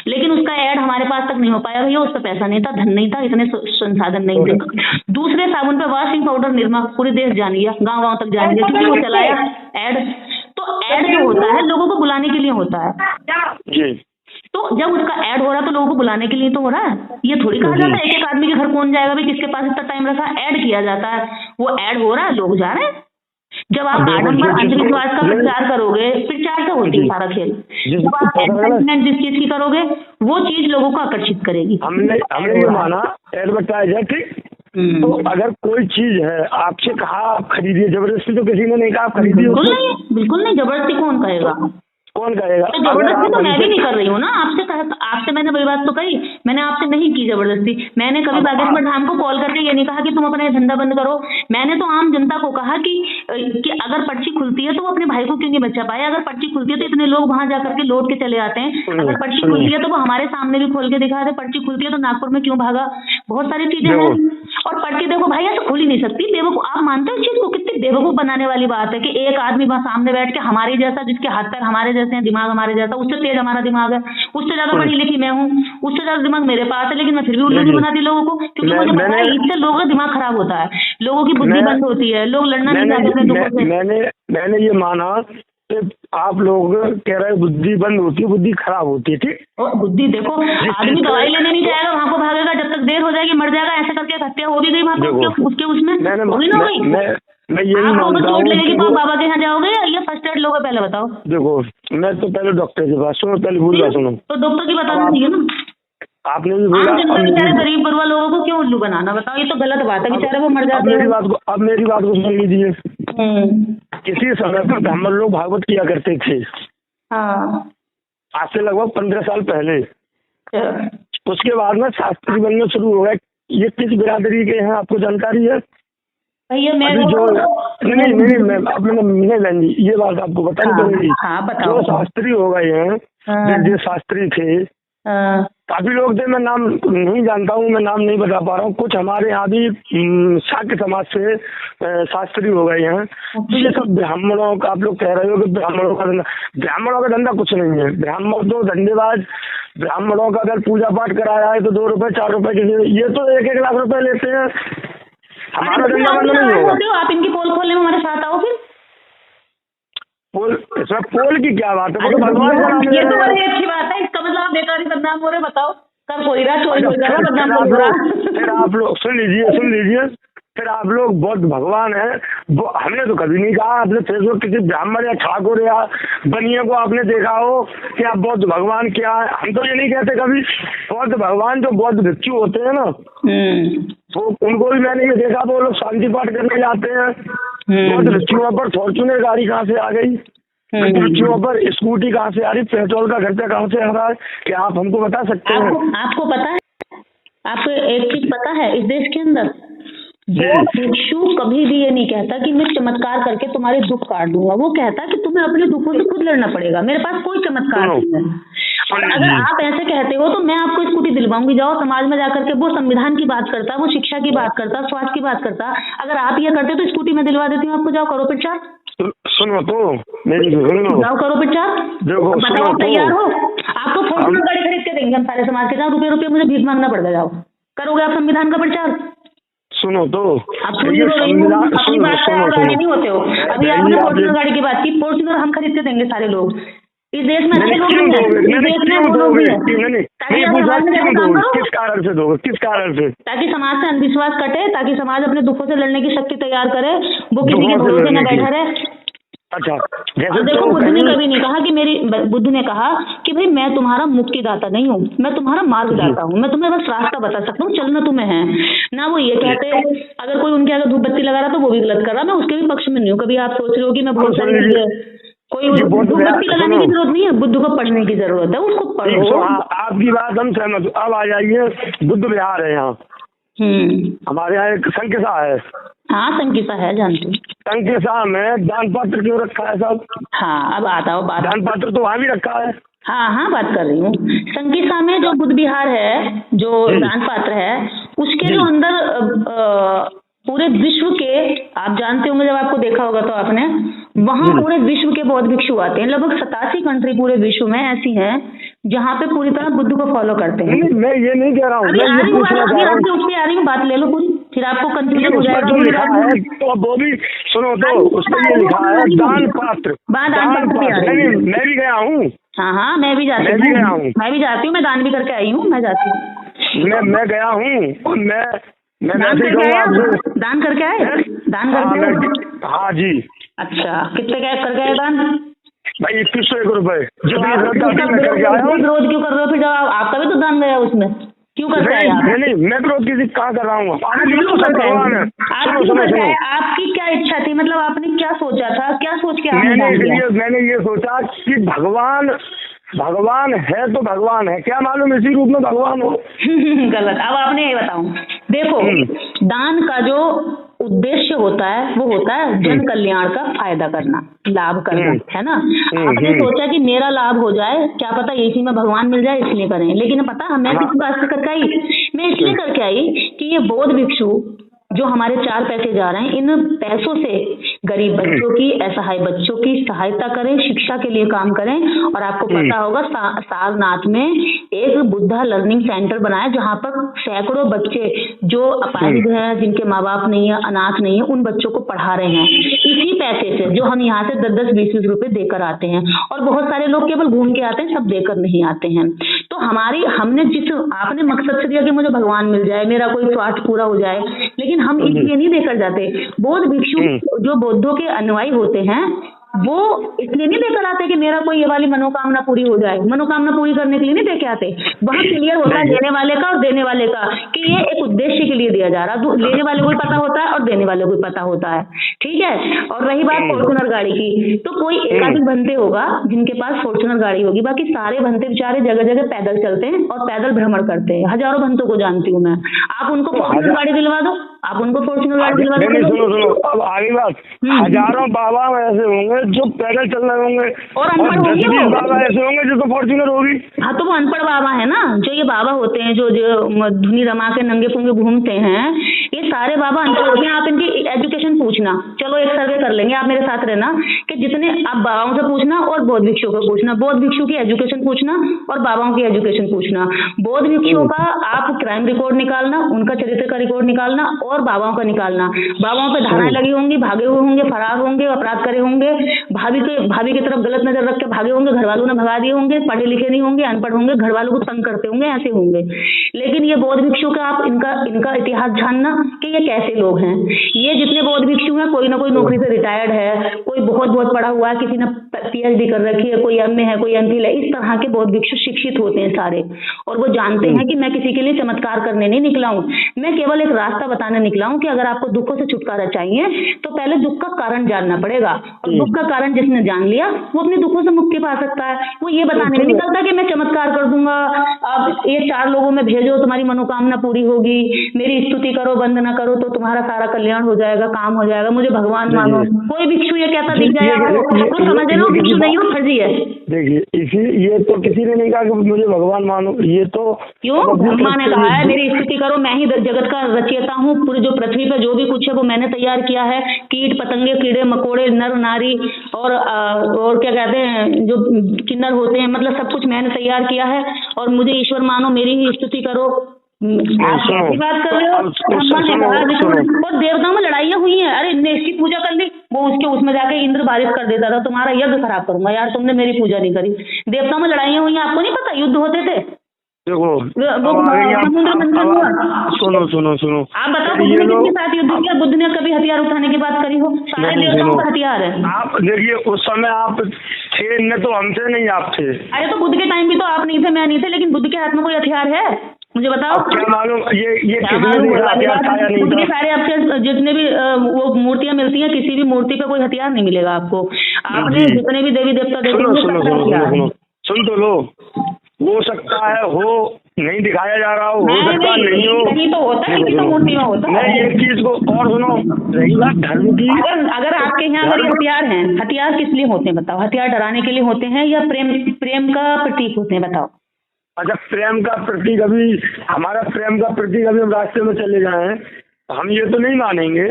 लेकिन उसका ऐड हमारे पास तक नहीं हो पाया भैया, उस पर पैसा नहीं था, धन नहीं था, इतने संसाधन नहीं थे। दूसरे साबुन पे वॉशिंग पाउडर, निरमा, पूरे देश जान गया, गाँव गाँव तक जान गया, क्योंकि वो चलाया ऐड। तो ऐड जो होता है लोगों को बुलाने के लिए होता है, तो जब उसका ऐड हो रहा है तो लोगों को बुलाने के लिए तो हो रहा है। ये थोड़ी कहा जाता है एक एक आदमी के घर कौन जाएगा भाई, किसके पास इतना टाइम रखा, ऐड किया जाता है, वो ऐड हो रहा है, लोग जा रहे हैं। जब आप आडंबर अंधविश्वास का प्रचार करोगे, प्रचार से होती है सारा खेल, जब आप एडवर्टाइजमेंट जिस चीज की करोगे वो चीज लोगों को आकर्षित करेगी। हमने ये माना एडवर्टाइजर, ठीक, तो अगर कोई चीज है आपसे कहा आप खरीदिए, जबरदस्ती तो किसी ने नहीं कहा आप खरीदिए। बिल्कुल नहीं, जबरदस्ती कौन कहेगा? कौन कहेगा? तो जबरदस्ती तो मैं भी नहीं कर रही हूँ ना, आपसे मैंने वही बात तो कही, मैंने आपसे नहीं की जबरदस्ती। मैंने कभी बागेश्वर धाम को कॉल करके ये नहीं कहा कि तुम अपना धंधा बंद करो, मैंने तो आम जनता को कहा कि अगर पर्ची खुलती है तो वो अपने भाई को क्यों नहीं बचा पाए, अगर पर्ची खुलती है तो इतने लोग वहां जाकर के लौट के चले आते हैं, अगर पर्ची खुलती है तो वो हमारे सामने भी खोल के दिखा दे, पर्ची खुलती है तो नागपुर में क्यों भागा, बहुत सारी चीजें हैं। और पर्ची देखो भाई ऐसे खुल ही नहीं सकती, बेवकूफ, आप मानते हो इस चीज को? कितनी बेवकूफ बनाने वाली बात है कि एक आदमी वहां सामने बैठ के हमारे जैसा, जिसके हाथ पैर हमारे जैसे हैं, दिमाग हमारे जैसा, उससे तेज हमारा दिमाग है, उससे ज्यादा पढ़ी लिखी मैं हूँ, उससे ज्यादा दिमाग मेरे पास है, लेकिन मैं फिर भी उल्लू नहीं बनाती लोगों को, क्योंकि मुझे पता है इससे लोगों का दिमाग खराब होता है, लोगों की बुद्धि बंद होती है, लोग लड़ना नहीं चाहते। मैंने ये माना कि आप लोग कह रहे बुद्धि बंद होती है, बुद्धि खराब होती है, ठीक। और बुद्धि देखो, आदमी दवाई लेने नहीं जाएगा, वहां को भागेगा, जब तक देर हो जाएगी मर जाएगा, ऐसे करके हत्या हो भी गई वहां पर, उसके उसमें होगी ना होगी। मैं ये नहीं मानता हूँ कि बाबा के यहाँ जाओगे या फर्स्ट एड लोगे, पहले बताओ। देखो, मैं तो पहले डॉक्टर के पास, सुनो पहले भूल सुनो, तो डॉक्टर की बताना चाहिए ना, आपने भी बोला। बेचारे गरीब गुरबा लोगों को क्यों उल्लू बनाना, बताओ, ये तो गलत बात है, बेचारे वो मर जाते हैं। अब मेरी बात को सुन लीजिए। किसी समय पर ब्राह्मण लोग भागवत किया करते थे, आज से लगभग 15 साल पहले। उसके बाद में शास्त्री बनना शुरू हो गया। ये किस बिरादरी के हैं आपको जानकारी है? भैया मैं नहीं मैम, अपने बहन जी ये बात आपको बतानी पड़ेगी। जो शास्त्री हो गए हैं, जो शास्त्री थे काफी लोग थे, मैं नाम नहीं जानता हूँ, मैं नाम नहीं बता पा रहा हूँ। कुछ हमारे यहाँ भी शाक्य समाज से शास्त्री हो गए हैं। तो ये सब ब्राह्मणों का, आप लोग कह रहे हो कि ब्राह्मणों का धंधा कुछ नहीं है। ब्राह्मण तो धंधेबाज, ब्राह्मणों का अगर पूजा पाठ कराया है तो 2 रुपए 4 रुपए के लिए, ये तो 1-1 लाख रुपए लेते हैं। हमारा धंधा बंद नहीं होगा। आप इनकी पोल खोलने में हमारे साथ आओ फिर। पोल की क्या बात है? वो तो भगवान का नाम ये तो बड़ी अच्छी बात है। इसका मतलब आप बेकारी बदनाम हो रहे, बताओ कब हो रहा, चोरी हो रहा, बदनाम हो रहा। फिर आप लोग सुन लीजिए, फिर आप लोग बौद्ध भगवान है, वो हमने तो कभी नहीं कहा। आपने फेसबुक किसी ब्राह्मण या ठाकुर या बनिया को आपने देखा हो कि आप बौद्ध भगवान क्या है? हम तो ये नहीं कहते कभी। बौद्ध भगवान जो बौद्ध भिक्षु होते हैं ना, वो उनको भी मैंने ये देखा, वो लोग शांति पाठ करने जाते हैं। बौद्ध भिक्षुओं पर फॉर्च्यूनर गाड़ी कहाँ से आ गई? भिक्षुओं पर स्कूटी कहाँ से आ रही? पेट्रोल का खर्चा कहाँ से आ रहा है? क्या आप हमको बता सकते हैं? आपको पता है, आपको एक चीज पता है, इस देश के अंदर भिक्षु कभी भी ये नहीं कहता कि मैं चमत्कार करके तुम्हारे दुख काट दूंगा। वो कहता है कि तुम्हें अपने दुखों से खुद लड़ना पड़ेगा, मेरे पास कोई चमत्कार नहीं है। और अगर आप ऐसे कहते हो तो मैं आपको स्कूटी दिलवाऊंगी, जाओ समाज में जाकर के। वो संविधान की बात करता, वो शिक्षा की बात करता, स्वास्थ्य की बात करता। अगर आप ये करते तो स्कूटी में दिलवा देती हूँ आपको, जाओ करो प्रचार। सुनो तो मेरी, सुनो, जाओ करो प्रचार। बताओ तैयार हो? आपको फॉर्च्यूनर गाड़ी खरीद के देंगे हम सारे समाज के। जाओ रुपये मुझे भीख मांगना पड़ेगा, जाओ करोगे आप संविधान का प्रचार? सुनो तो, अपनी बात नहीं होते हो। अभी आपने फॉर्च्यूनर गाड़ी की बात की, फॉर्च्यूनर हम खरीद के देंगे सारे लोग। इस देश में अच्छे लोग नहीं है, इस देश में वो लोग भी है। किस कारण से दोगे? किस कारण से? ताकि समाज से अंधविश्वास कटे, ताकि समाज अपने दुखों से लड़ने की शक्ति तैयार करे, वो किसी के भरोसे न बैठा रहे। अच्छा, और देखो बुद्ध ने कभी नहीं कहा कि बुद्ध ने कहा कि भाई मैं तुम्हारा मुक्तिदाता नहीं हूँ, मैं तुम्हारा मार्गदाता हूँ, मैं तुम्हें बस रास्ता बता सकता हूँ, चलना तुम्हें है ना। वो ये कहते अगर कोई उनके आगे धूप बत्ती लगा रहा तो वो भी गलत कर रहा, मैं उसके भी पक्ष में नहीं हूँ। कभी आप सोच रहे हो कि मैं बहुत सारी चीजें, कोई धूप बत्ती लगाने की जरूरत नहीं है, बुद्ध को पढ़ने की जरूरत है, उसको पढ़ो। आपकी बात हम सहमत। अब आ जाइए, बुद्ध विहार है यहाँ, हमारे यहाँ एक संकिसा है। हाँ संकिसा है, जानती हूँ। संकिसा में दान पात्र क्यों रखा है सब? हाँ अब आता हूँ बात। दान पात्र तो वहाँ भी रखा है। हाँ बात कर रही हूँ। संकिसा में जो बुद्ध विहार है, जो दान पात्र है, उसके जो अंदर पूरे विश्व के, आप जानते होंगे, जब आपको देखा होगा तो आपने, वहाँ पूरे विश्व के बौद्ध भिक्षु आते हैं। लगभग 87 कंट्री पूरे विश्व में ऐसी हैं जहाँ पे पूरी तरह बुद्ध को फॉलो करते हैं। मैं ये नहीं कह रहा हूँ, आ रही हूँ, बात ले लो पूरी, फिर आपको कंफ्यूजन हो जाएगा। तो वो भी सुनो तो, उसमें ये लिखा है दान पात्र। मैं भी गया हूँ। हाँ मैं भी जाती हूँ, मैं दान भी करके आई हूँ, मैं जाती हूँ। मैं गया हूँ, मैं दान करके आए? दान करके? हाँ जी। अच्छा, कितने करके आए दान? भाई 2101 रुपए। विरोध क्यों कर रहे हो फिर? जब आपका भी तो दान गया उसमें, क्यों करते हैं आप? नहीं, मैं विरोध किसी कहाँ कर रहा हूँ? आपकी क्या इच्छा थी, मतलब आपने क्या सोचा था, क्या सोच के? मैंने ये सोचा कि भगवान है तो भगवान है, क्या मालूम इसी रूप में भगवान हो। गलत। अब आपने ये बताऊं, देखो दान का जो उद्देश्य होता है वो होता है जन कल्याण का फायदा करना, लाभ करना, है ना। आपने सोचा कि मेरा लाभ हो जाए, क्या पता इसी में भगवान मिल जाए, इसलिए करें। लेकिन पता मैं किस बात से करके आई? मैं इसलिए करके आई कि ये बौद्ध भिक्षु जो हमारे 4 पैसे जा रहे हैं, इन पैसों से गरीब बच्चों की, असहाय बच्चों की सहायता करें, शिक्षा के लिए काम करें। और आपको पता होगा सारनाथ में एक बुद्धा लर्निंग सेंटर बनाया, जहाँ पर सैकड़ों बच्चे जो अपाहिज हैं, जिनके माँ बाप नहीं है, अनाथ नहीं है, उन बच्चों को पढ़ा रहे हैं इसी पैसे से, जो हम यहाँ से 10-10, 20-20 रुपए देकर आते हैं। और बहुत सारे लोग केवल घूम के आते हैं, सब देकर नहीं आते हैं। तो हमने आपने मकसद से दिया कि मुझे भगवान मिल जाए, मेरा कोई स्वार्थ पूरा हो जाए, लेकिन हम इसलिए नहीं देकर जाते। बौद्ध भिक्षु जो बौद्धों के अनुयायी होते हैं, वो इसलिए नहीं देकर आते कि मेरा कोई ये वाली मनोकामना पूरी हो जाए। मनोकामना पूरी करने के लिए नहीं देके आते। वहाँ क्लियर होता है देने वाले का और देने वाले का कि ये एक उद्देश्य के लिए दिया जा रहा। लेने वाले को भी पता होता है और देने वाले को भी पता होता है, ठीक है। और रही बात फॉर्च्यूनर गाड़ी की, तो कोई एकाधिक भंते होगा जिनके पास फॉर्च्यूनर गाड़ी होगी, बाकी सारे भंते बेचारे जगह जगह पैदल चलते हैं और पैदल भ्रमण करते हैं। हजारों भंतों को जानती हूँ मैं। आप उनको फॉर्च्यूनर गाड़ी दिलवा दो, आप उनको फॉर्च्यूनर गाड़ी दिलवा नहीं, के सुनो सुनो, अब आगे बात, हजारों बाबा ऐसे होंगे जो पैदल चल रहे होंगे और अनपढ़ होंगे 10-20 बाबा ऐसे होंगे जो तो फॉर्च्यूनर होगी। हाँ, तो वो अनपढ़ बाबा है ना, जो ये बाबा होते हैं जो धुनी रमा के नंगे पुंगे घूमते हैं, ये सारे बाबा अनपढ़ होते हैं। आप इनकी एजुकेशन पूछना, चलो एक सर्वे कर लेंगे, आप मेरे साथ रहना, कि जितने आप बाबाओं से पूछना और बौद्ध भिक्षुओं को पूछना, बौद्ध भिक्षु की एजुकेशन पूछना और बाबाओं की एजुकेशन पूछना। बौद्ध भिक्षुओं का आप क्राइम रिकॉर्ड निकालना, उनका चरित्र का रिकॉर्ड निकालना और बाबाओं का निकालना। बाबाओं पे धाराएं लगी होंगी, भागे हुए होंगे, फरार होंगे, अपराध करे होंगे, भाभी की तरफ गलत नजर रख के भागे होंगे, घर वालों ने भगा दिए होंगे, पढ़े लिखे नहीं होंगे, अनपढ़ होंगे, घर वालों को तंग करते होंगे, ऐसे होंगे। लेकिन ये बौद्ध भिक्षु का आप इनका इतिहास जानना कि ये कैसे लोग हैं। ये जितने बौद्ध भिक्षु हैं, कोई ना कोई नौकरी से रिटायर्ड है, कोई बहुत पढ़ा हुआ है, किसी ने PhD कर रखी है, कोई MA है, कोई MPhil है। इस तरह के बौद्ध भिक्षु शिक्षित होते हैं सारे, और वो जानते हैं कि मैं किसी के लिए चमत्कार करने नहीं निकला हूँ, मैं केवल एक रास्ता बताने निकला हूँ कि अगर आपको दुखों से छुटकारा चाहिए तो पहले दुख का कारण जानना पड़ेगा, और दुख का कारण जिसने जान लिया वो अपने दुखों से मुक्ति पा सकता है। वो ये बताने नहीं निकलता कि मैं चमत्कार कर दूंगा, अब ये 4 लोगों में भेजो तुम्हारी मनोकामना पूरी होगी, मेरी स्तुति करो, वंदना करो तो तुम्हारा सारा कल्याण हो जाएगा, काम हो जाएगा, मुझे भगवान मानो। कोई भिक्षु ये कहता दिख जाए आपको तो समझ लो भिक्षु नहीं, वो फर्जी है। देखिए, ये तो किसी ने नहीं कहा कि मुझे भगवान मानो, ये तो क्यों ब्रह्मा ने कहा है मेरी स्तुति करो, मैं ही जगत का रचयिता हूँ, पूरे जो पृथ्वी पे जो भी कुछ है वो मैंने तैयार किया है, कीट पतंगे, कीड़े मकोड़े, नर नारी और क्या कहते हैं जो किन्नर होते हैं, मतलब सब कुछ मैंने तैयार किया है, और मुझे ईश्वर मानो, मेरी ही स्तुति करो। आप कैसी बात कर रहे हो? ब्रह्मा ने कहा, और देवताओं में लड़ाइयाँ हुई हैं, अरे इनने इसकी पूजा कर ली, वो उसके उसमें जाके इंद्र बारिश कर देता था, तुम्हारा यज्ञ खराब करूंगा यार, तुमने मेरी पूजा नहीं करी। देवताओं में लड़ाइयाँ हुई हैं, आपको नहीं पता, युद्ध होते थे। देखो, समुद्र मंथन हुआ। सुनो, आप बताओ बुद्ध ने किसके साथ युद्ध किया? बुद्ध ने कभी हथियार उठाने की बात करी हो? सारे देवताओं का हथियार है। आप देखिए, उस समय आप थे न, तो हमसे नहीं आप थे। अरे तो बुद्ध के टाइम भी तो आप नहीं थे, मैं नहीं थे, लेकिन बुद्ध के हाथ में कोई हथियार है? मुझे बताओ। क्या मालूम ये बुद्ध के सारे आपके जितने भी वो मूर्तियां मिलती हैं, किसी भी मूर्ति पे कोई हथियार नहीं मिलेगा आपको। आपने जितने भी देवी देवता देखेंगे, सुन तो लो, हो सकता है हो नहीं दिखाया जा रहा हो सकता नहीं हो, कहीं तो होता है, किसी मूर्ति में होता है। नहीं, एक चीज को और सुनो, रही बात धर्म की, अगर आपके यहाँ अगर हथियार हैं, हथियार किस लिए होते हैं बताओ? हथियार डराने के लिए होते हैं या प्रेम का प्रतीक होते हैं बताओ? अच्छा, प्रेम का प्रतीक, अभी हमारा प्रेम का प्रतीक, अभी हम रास्ते में चले जाए, हम ये तो नहीं मानेंगे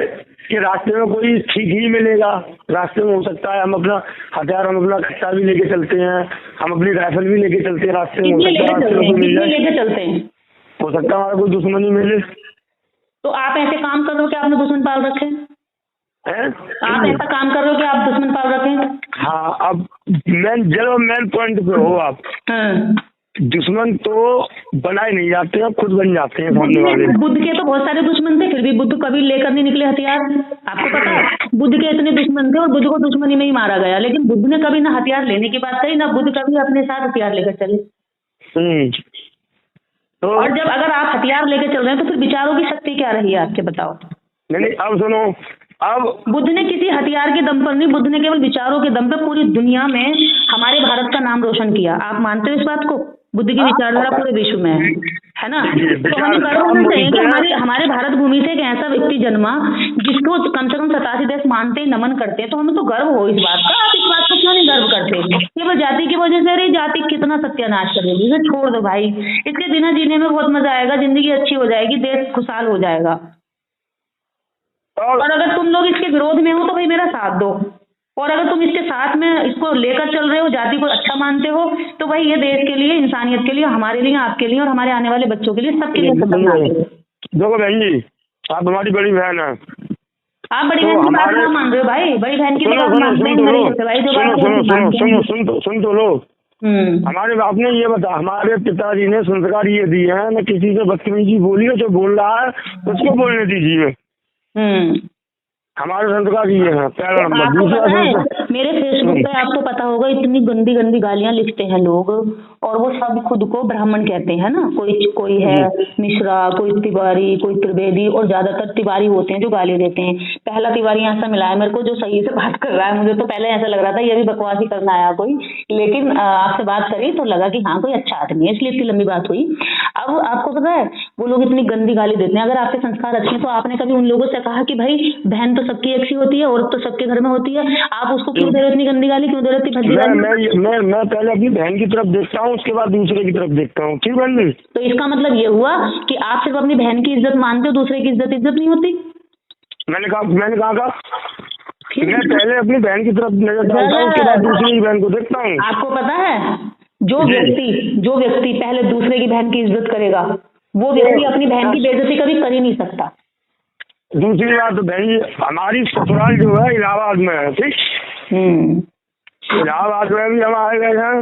कि रास्ते में कोई ठीक ही मिलेगा। रास्ते में हो सकता है हम अपना हथियार, हम अपना कट्टा भी लेके चलते हैं, हम अपनी राइफल भी लेके चलते हैं, रास्ते में हो सकता है हो सकता है हमारा कोई दुश्मनी मिले। तो आप ऐसे काम कर रहे हो कि आपने दुश्मन पाल रखे हैं? आप ऐसा काम कर रहे हो कि आप दुश्मन पाल रखे हैं? हाँ, अब मेन पॉइंट पे हो आप। दुश्मन तो बनाए नहीं जाते हैं, खुद बन जाते हैं सामने वाले। बुद्ध के तो बहुत सारे दुश्मन थे, फिर भी बुद्ध कभी लेकर नहीं निकले हथियार। आपको पता है बुद्ध के इतने दुश्मन थे और बुद्ध को दुश्मनी में ही मारा गया, लेकिन बुद्ध ने कभी ना हथियार लेने की बात करी, ना बुद्ध कभी अपने साथ हथियार लेकर चले। तो और जब अगर आप हथियार लेकर चल रहे हैं तो फिर विचारों की शक्ति क्या रही है आपके, बताओ? नहीं, अब सुनो, अब बुद्ध ने किसी हथियार के दम पर नहीं, बुद्ध ने केवल विचारों के दम पर पूरी दुनिया में हमारे भारत का नाम रोशन किया। आप मानते हो इस बात को? बुद्ध की विचारधारा पूरे विश्व में है ना? तो हमें गर्व होना चाहिए कि हमारे भारत भूमि से एक ऐसा व्यक्ति जन्मा जिसको कम से कम 87 देश मानते हैं, नमन करते हैं, तो हमें तो गर्व हो इस बात का। आप इस बात को क्यों नहीं गर्व करते? केवल जाति की वजह से, अरे जाति कितना सत्यानाश करेगी, इसे छोड़ दो भाई, इसके बिना जीने में बहुत मजा आएगा, जिंदगी अच्छी हो जाएगी, देश खुशहाल हो जाएगा। और अगर तुम लोग इसके विरोध में हो तो भाई मेरा साथ दो, और अगर तुम इसके साथ में इसको लेकर चल रहे हो, जाति को अच्छा मानते हो, तो भाई ये देश के लिए, इंसानियत के लिए, हमारे लिए, आपके लिए और हमारे आने वाले बच्चों के लिए, सबके लिए देखो बहन जी, आप हमारी बड़ी बहन है। आप बड़ी बहन की बात क्यों मान रहे हो भाई? बड़ी बहन की सुन तो लो। हमारे बाप ने ये बता, हमारे पिताजी ने संस्कार ये दिए हैं, न किसी से बदतमीजी बोली है, जो बोल रहा है उसको बोलने दीजिए। हमारे संस्कार ये हैं। पहला नंबर। दूसरा, मेरे फेसबुक पे आपको पता होगा इतनी गंदी गंदी गालियां लिखते हैं लोग, और वो सब खुद को ब्राह्मण कहते हैं ना। कोई है मिश्रा, कोई तिवारी, कोई त्रिवेदी, और ज्यादातर तिवारी होते हैं जो गाली देते हैं। पहला तिवारी ऐसा मिला है मेरे को जो सही से बात कर रहा है। मुझे तो पहले ऐसा लग रहा था ये भी बकवास ही करना आया कोई, लेकिन आपसे बात करी तो लगा कि हाँ कोई अच्छा आदमी है, इसलिए इतनी लंबी बात हुई। अब आपको पता है वो लोग इतनी गंदी गाली देते हैं। अगर आपके संस्कार अच्छे हैं तो आपने कभी उन लोगों से कहा कि भाई बहन तो सबकी एक सी होती है, औरत तो सबके घर में होती है, आप उसको क्यों दे रहे हो इतनी गंदी गाली, क्यों दे रहे हो इतनी भद्दी गाली? मैं पहले अपनी बहन की तरफ देखता हूँ, उसके बाद दूसरे की तरफ देखता हूँ। ठीक बहन जी? तो इसका मतलब ये हुआ कि आप सिर्फ अपनी बहन की इज्जत मानते हो, दूसरे की इज्जत नहीं होती। मैंने कहा मैं पहले अपनी बहन की तरफ नजर डालता हूँ, उसके बाद दूसरी की बहन को देखता हूँ। आपको पता है जो व्यक्ति पहले दूसरे की बहन की इज्जत करेगा वो व्यक्ति अपनी बहन की बेइज्जती कभी कर ही नहीं सकता। दूसरी बात, बहन जी हमारी ससुराल जो है इलाहाबाद में है। ठीक, इलाहाबाद में भी हम आए गए हैं,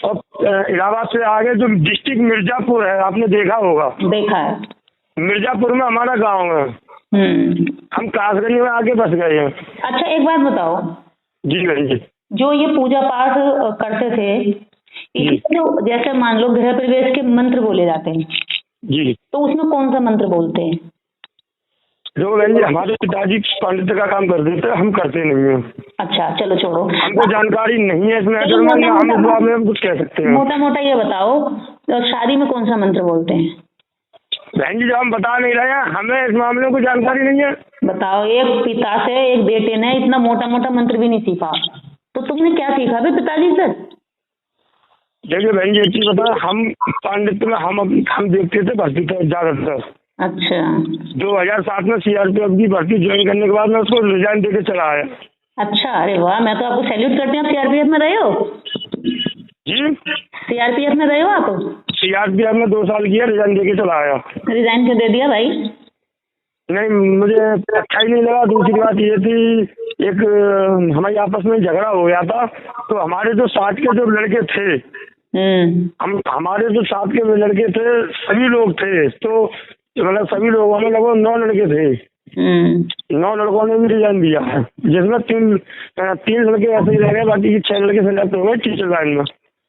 और इलाहाबाद से आगे जो डिस्ट्रिक्ट मिर्जापुर है, आपने देखा होगा। देखा है। मिर्जापुर में हमारा गांव है। हम कासगंज में आके बस गए हैं। अच्छा एक बात बताओ। जी बहन जी। जो ये पूजा पाठ करते थे, इसमें तो जैसे मान लो गृह प्रवेश के मंत्र बोले जाते हैं जी, तो उसमें कौन सा मंत्र बोलते हैं? जो बहन जी हमारे पिताजी पंडित का काम करते थे, हम करते नहीं हैं। अच्छा चलो छोड़ो, हमको जानकारी नहीं है इसमें, हम इस बारे में कुछ कह सकते हैं। मोटा मोटा ये बताओ, शादी में कौन सा मंत्र बोलते हैं? बहन जी जो हम बता नहीं रहे हैं, हमें इस मामले को जानकारी नहीं है। बताओ, एक पिता से एक बेटे ने इतना मोटा मोटा मंत्र भी नहीं सीखा, तो तुमने क्या सीखा भाई पिताजी से? देखिए बहन जी एक चीज बता, हम पंडित में हम देखते थे भर्ती थे ज्यादातर। अच्छा। 2007 में सीआरपीएफ की भर्ती ज्वाइन करने के बाद मैं उसको रिजाइन देके चला आया। अच्छा, अरे वाह, मैं तो आपको सैल्यूट करती हूँ। आप सीआरपीएफ में रहे हो? जी, सीआरपीएफ में रहे हो आप? सीआरपीएफ में 2 साल किया, रिजाइन देके चला आया। रिजाइन क्यों दे दिया भाई? नहीं, मुझे अच्छा ही नहीं लगा। दूसरी बात ये थी, एक हमारी आपस में झगड़ा हो गया था, तो हमारे जो साथ के जो लड़के थे, हमारे जो साथ के लड़के थे सभी लोग थे, तो मतलब सभी लोगों में लगभग 9 लड़के थे। 9 लड़कों ने भी रिजाइन दिया है, जिसमें 3 लड़के ऐसे ही रह गए, बाकी की 6 लड़के सेलेक्ट हो गए टीचर लाइन में।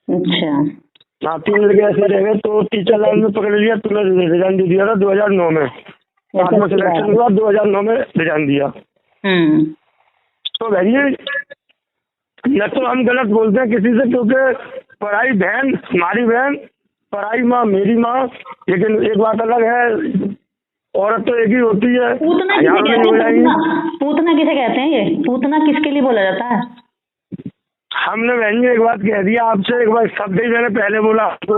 अच्छा। हाँ, 3 लड़के ऐसे रह गए, तो टीचर लाइन में पकड़ लिया, तो रिजाइन दे दिया था 2009 में। बाद में सिलेक्शन हुआ, 2009 में रिजाइन दिया। तो भैया न तो हम गलत बोलते हैं किसी से, क्योंकि पराई बहन हमारी बहन, पराई माँ मेरी माँ, लेकिन एक बात अलग है, औरत तो एक ही होती है। पूतना किसे कहते हैं? ये पूतना किसके लिए बोला जाता है? हमने बहन जी एक बात कह दिया आपसे, एक बार शब्द ही मैंने पहले बोला आपको।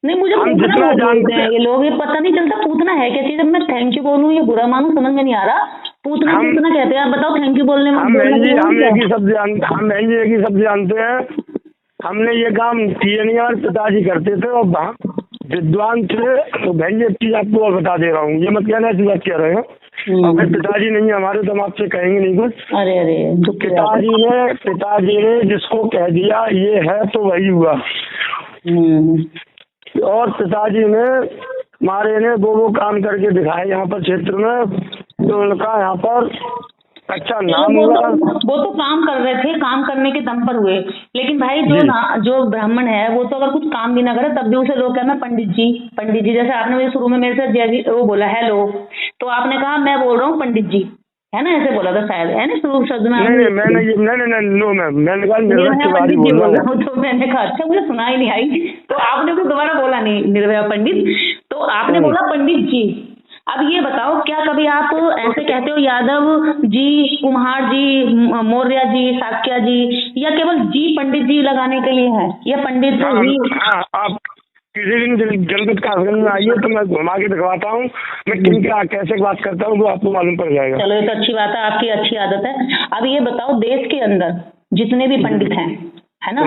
नहीं, मुझे पूतना जानते हैं ये लोग, ये पता नहीं चलता पूतना है क्या चीज। मैं थैंक यू बोलूँ या बुरा मानूं समझ में नहीं आ रहा। पूतना कहते हैं, आप बताओ थैंक यू बोलने में। हम बहन जी एक ही शब्द जानते हैं। हमने ये काम किए नहीं, और पिताजी करते थे और विद्वान थे। तो बहन जी एक चीज आपको और बता दे रहा हूँ, ये मत कहना ऐसी बात कह रहे हो। अगर पिताजी नहीं हमारे तो हम आपसे कहेंगे नहीं कुछ। अरे पिताजी ने जिसको कह दिया ये है तो वही हुआ। और पिताजी ने हमारे ने वो काम करके दिखाए यहाँ पर क्षेत्र में, तो उनका यहाँ पर अच्छा नाम हुआ। वो तो काम कर रहे थे, काम करने के दम पर हुए। लेकिन भाई जो ब्राह्मण है वो तो अगर कुछ काम भी ना करे तब भी उसे लोग कहना पंडित जी। जैसे आपने मुझे शुरू में मेरे से जय जी वो बोला हेलो, तो आपने कहा मैं बोल रहा हूँ पंडित जी, है ना? ऐसे बोला था शायद, है ना शुरू शब्द में? नहीं, मैंने कहा तो मैंने कहा अच्छा, मुझे सुना ही नहीं आई, तो आपने तो दोबारा बोला नहीं निर्भया पंडित, तो आपने बोला पंडित जी। अब ये बताओ, क्या कभी आप ऐसे कहते हो यादव जी, कुम्हार जी, मौर्य जी, साक्या जी, या केवल जी पंडित जी लगाने के लिए है, या पंडित जी? आप किसी दिन जलगत कासगंज में आइए तो मैं घुमा के दिखवाता हूँ मैं किन क्या कैसे बात करता हूँ, वो आपको मालूम पड़ जाएगा। चलो, ये तो अच्छी बात है, आपकी अच्छी आदत है। अब ये बताओ, देश के अंदर जितने भी पंडित हैं, है ना,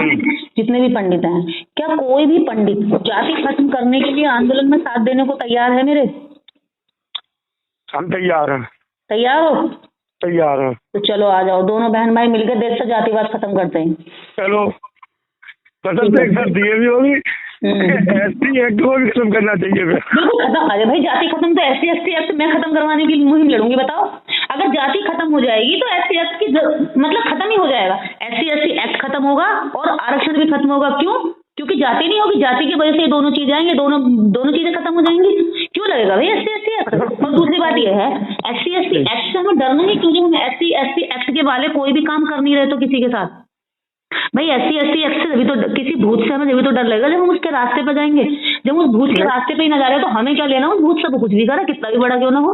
जितने भी पंडित हैं, क्या कोई भी पंडित जाति खत्म करने के लिए आंदोलन में साथ देने को तैयार है? मेरे हम तैयार हैं। तैयार हो? तैयार हैं। तो चलो आ जाओ, दोनों बहन भाई मिलकर देश से जातिवाद खत्म करते हैं। चलो, कसम से एक साथ दिए भी होगी, एससी एक्ट को भी खत्म करना चाहिए। बिल्कुल खत्म। अरे भाई जाति खत्म तो SC/ST एक्ट मैं खत्म करवाने की मुहिम लड़ूंगी। बताओ, अगर जाति खत्म हो जाएगी तो SC/ST की मतलब खत्म ही हो जाएगा। SC/ST एक्ट खत्म होगा और आरक्षण भी खत्म होगा। क्यों? क्योंकि जाति नहीं होगी, जाति की वजह से ये दोनों चीजें आएंगी, दोनों चीजें खत्म हो जाएंगी। क्यों लगेगा भाई SC/ST एक्ट? और दूसरी बात ये है, SC/ST एक्ट से हमें डरना नहीं, क्योंकि हम SC/ST एक्ट के वाले कोई भी काम कर नहीं रहे तो किसी के साथ। भाई SC/ST एक्ट से जब तो किसी भूत से हमें जब तो डर लगेगा जब हम उसके रास्ते पर जाएंगे। जब उस भूत के रास्ते पे ही ना जा रहे तो हमें क्या लेना उस भूत से? कुछ भी करे, कितना भी बड़ा क्यों ना हो,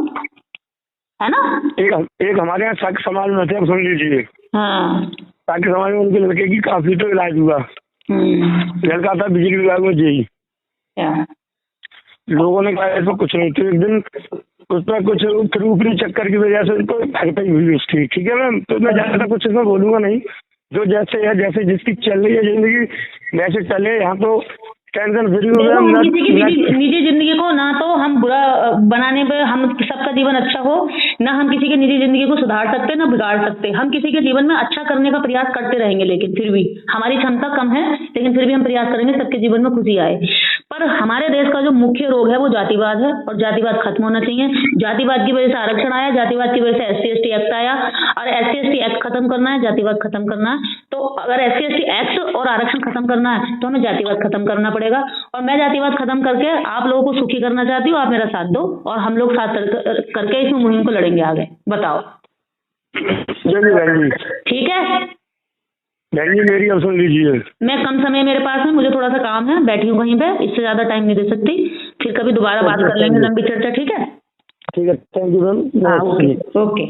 है ना। एक हमारे यहाँ साक्य समाज में थे, सुन लीजिए। हाँ। साक्य समाज में उनके लड़के की काफी तो इलाज हुआ। लड़का था बिजली विभाग में जेई। लोगों ने कहा ऐसा कुछ नहीं, तो एक दिन उसमें कुछ फिर ऊपरी चक्कर की वजह से उनको हड़ताल हुई उसकी, ठीक है मैम। तो मैं ज्यादा कुछ इसमें बोलूंगा नहीं, जो जैसे है जैसे जिसकी चल रही है जिंदगी वैसे चले। यहाँ तो टेंशन फ्री हो गया। निजी जिंदगी को ना तो हम बुरा बनाने पे, हम सबका जीवन अच्छा हो ना, हम किसी की निजी जिंदगी को सुधार सकते ना बिगाड़ सकते। हम किसी के जीवन में अच्छा करने का प्रयास करते रहेंगे, लेकिन फिर भी हमारी क्षमता कम है, लेकिन फिर भी हम प्रयास करेंगे सबके जीवन में खुशी आए। पर हमारे देश का जो मुख्य रोग है वो जातिवाद है, और जातिवाद खत्म होना चाहिए। जातिवाद की वजह से आरक्षण आया, जातिवाद की वजह से SC/ST एक्ट आया, और SC/ST एक्ट खत्म करना है, जातिवाद खत्म करना है। तो अगर SC/ST एक्ट और आरक्षण खत्म करना है तो हमें जातिवाद खत्म करना पड़ेगा। और मैं जातिवाद खत्म करके आप लोगों को सुखी करना चाहती हूँ, आप मेरा साथ दो और हम लोग साथ करके इस मुहिम को लड़ेंगे आगे। बताओ। ठीक है बहन जी, मेरी अब सुन लीजिए। मैं कम समय मेरे पास है, मुझे थोड़ा सा काम है, बैठी हूँ कहीं पे, इससे ज्यादा टाइम नहीं दे सकती। फिर कभी दोबारा बात कर लेंगे, लंबी चर्चा। ठीक है, ठीक है, थैंक यू मैम। हाँ, ओके।